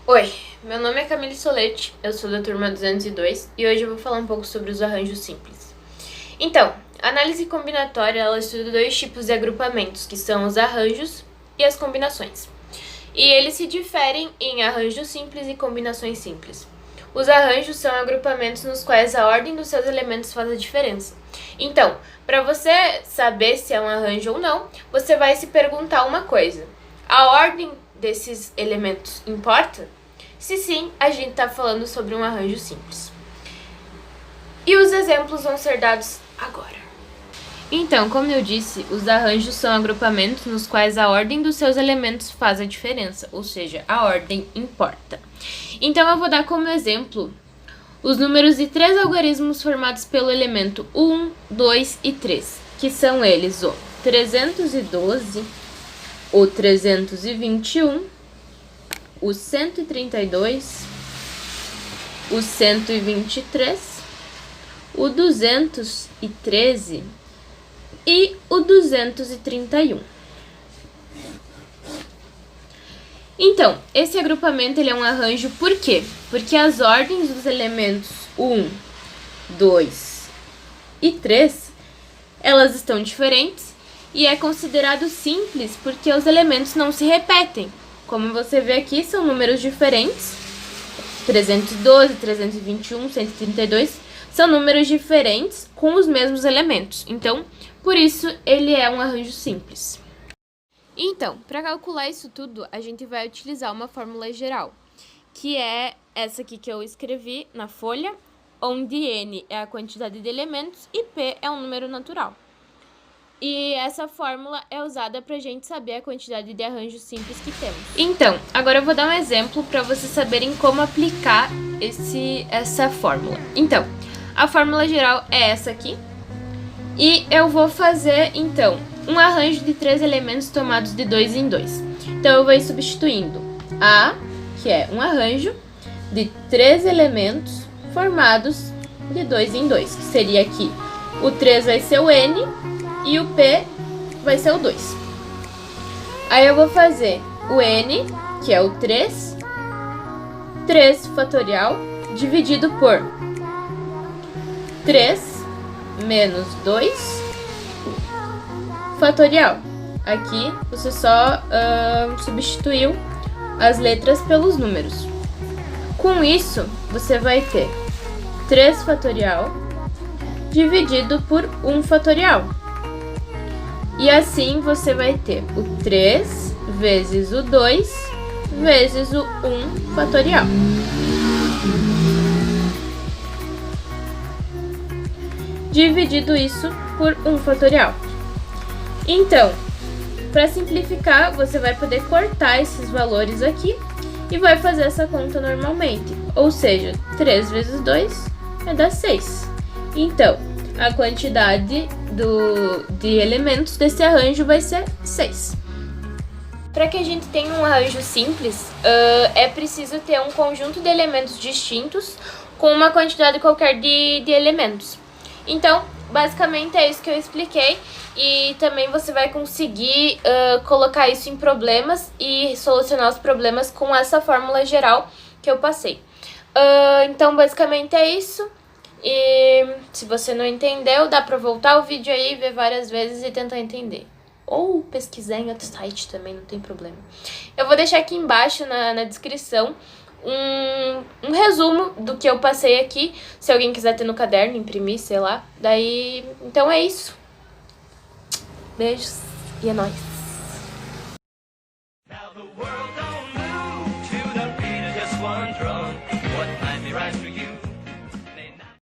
Oi, meu nome é Camille Solete, eu sou da turma 202 e hoje eu vou falar um pouco sobre os arranjos simples. Então, a análise combinatória ela estuda dois tipos de agrupamentos, que são os arranjos e as combinações. E eles se diferem em arranjos simples e combinações simples. Os arranjos são agrupamentos nos quais a ordem dos seus elementos faz a diferença. Então, para você saber se é um arranjo ou não, você vai se perguntar uma coisa: a ordem desses elementos importa? Se sim, a gente está falando sobre um arranjo simples. E os exemplos vão ser dados agora. Então, como eu disse, os arranjos são agrupamentos nos quais a ordem dos seus elementos faz a diferença, ou seja, a ordem importa. Então, eu vou dar como exemplo os números de três algarismos formados pelo elemento 1, 2 e 3, que são eles o 312, o 321, o 132, o 123, o 213 e o 231. Então, esse agrupamento ele é um arranjo por quê? Porque as ordens dos elementos 1, 2 e 3, elas estão diferentes e é considerado simples porque os elementos não se repetem. Como você vê aqui, são números diferentes, 312, 321, 132, são números diferentes com os mesmos elementos. Então, por isso, ele é um arranjo simples. Então, para calcular isso tudo, a gente vai utilizar uma fórmula geral, que é essa aqui que eu escrevi na folha, onde N é a quantidade de elementos e P é um número natural. E essa fórmula é usada para a gente saber a quantidade de arranjos simples que temos. Então, agora eu vou dar um exemplo para vocês saberem como aplicar essa fórmula. Então, a fórmula geral é essa aqui. E eu vou fazer, então, um arranjo de três elementos tomados de 2 em 2. Então, eu vou ir substituindo A, que é um arranjo de três elementos formados de 2 em 2, que seria aqui o 3 vai ser o N e o P vai ser o 2. Aí eu vou fazer o N, que é o 3 fatorial, dividido por 3 menos 2 fatorial. Aqui você só substituiu as letras pelos números. Com isso, você vai ter 3 fatorial dividido por 1 fatorial. E assim você vai ter o 3 vezes o 2 vezes o 1 fatorial. Dividido isso por 1 fatorial. Então, para simplificar, você vai poder cortar esses valores aqui e vai fazer essa conta normalmente. Ou seja, 3 vezes 2 vai dar 6. Então, a quantidade de elementos desse arranjo vai ser 6. Para que a gente tenha um arranjo simples, é preciso ter um conjunto de elementos distintos com uma quantidade qualquer de elementos. Então, basicamente é isso que eu expliquei e também você vai conseguir colocar isso em problemas e solucionar os problemas com essa fórmula geral que eu passei. Então, basicamente é isso. E se você não entendeu, dá pra voltar o vídeo aí, ver várias vezes e tentar entender. Ou pesquisar em outro site também, não tem problema. Eu vou deixar aqui embaixo na descrição um resumo do que eu passei aqui, se alguém quiser ter no caderno, imprimir, sei lá. Daí, então é isso. Beijos e é nóis.